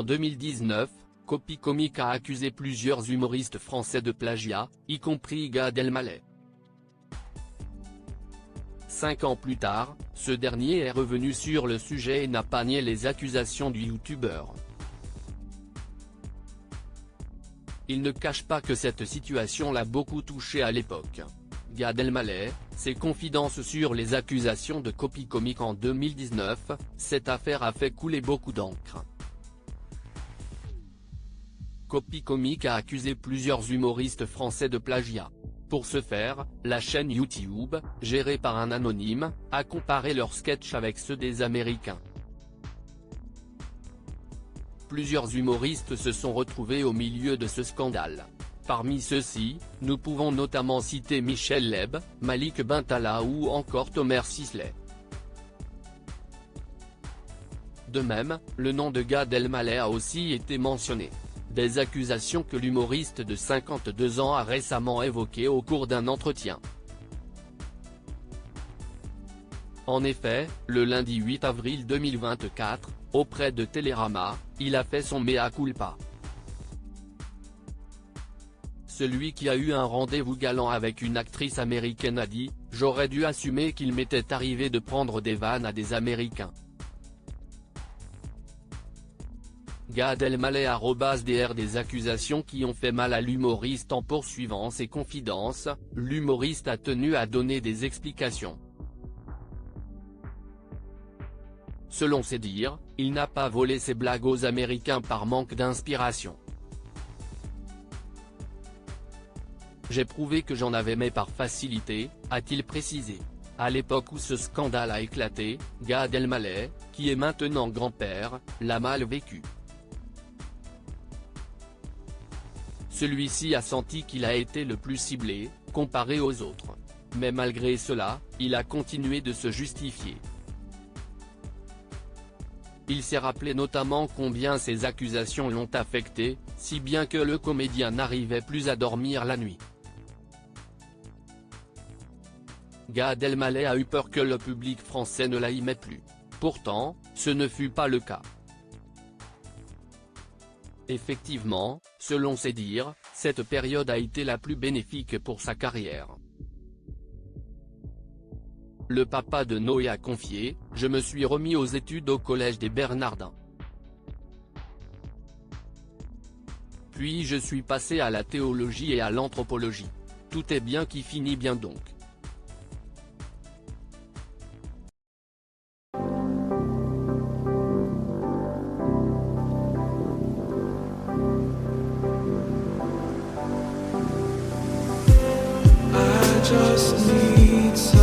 En 2019, Copy Comique a accusé plusieurs humoristes français de plagiat, y compris Gad Elmaleh. 5 ans plus tard, ce dernier est revenu sur le sujet et n'a pas nié les accusations du youtubeur. Il ne cache pas que cette situation l'a beaucoup touché à l'époque. Gad Elmaleh, ses confidences sur les accusations de Copy Comique en 2019, cette affaire a fait couler beaucoup d'encre. Copy Comique a accusé plusieurs humoristes français de plagiat. Pour ce faire, la chaîne YouTube, gérée par un anonyme, a comparé leurs sketchs avec ceux des Américains. Plusieurs humoristes se sont retrouvés au milieu de ce scandale. Parmi ceux-ci, nous pouvons notamment citer Michel Leb, Malik Bentala ou encore Thomas Sisley. De même, le nom de Gad Elmaleh a aussi été mentionné. Des accusations que l'humoriste de 52 ans a récemment évoquées au cours d'un entretien. En effet, le lundi 8 avril 2024, auprès de Télérama, il a fait son mea culpa. Celui qui a eu un rendez-vous galant avec une actrice américaine a dit « J'aurais dû assumer qu'il m'était arrivé de prendre des vannes à des Américains ». Gad Elmaleh @dr Des accusations qui ont fait mal à l'humoriste. En poursuivant ses confidences, l'humoriste a tenu à donner des explications. Selon ses dires, il n'a pas volé ses blagues aux Américains par manque d'inspiration. J'ai prouvé que j'en avais mais par facilité, a-t-il précisé. À l'époque où ce scandale a éclaté, Gad Elmaleh, qui est maintenant grand-père, l'a mal vécu. Celui-ci a senti qu'il a été le plus ciblé, comparé aux autres. Mais malgré cela, il a continué de se justifier. Il s'est rappelé notamment combien ces accusations l'ont affecté, si bien que le comédien n'arrivait plus à dormir la nuit. Gad Elmaleh a eu peur que le public français ne l'aimait plus. Pourtant, ce ne fut pas le cas. Effectivement, selon ses dires, cette période a été la plus bénéfique pour sa carrière. Le papa de Noé a confié « Je me suis remis aux études au collège des Bernardins. Puis je suis passé à la théologie et à l'anthropologie. Tout est bien qui finit bien donc. » Just need some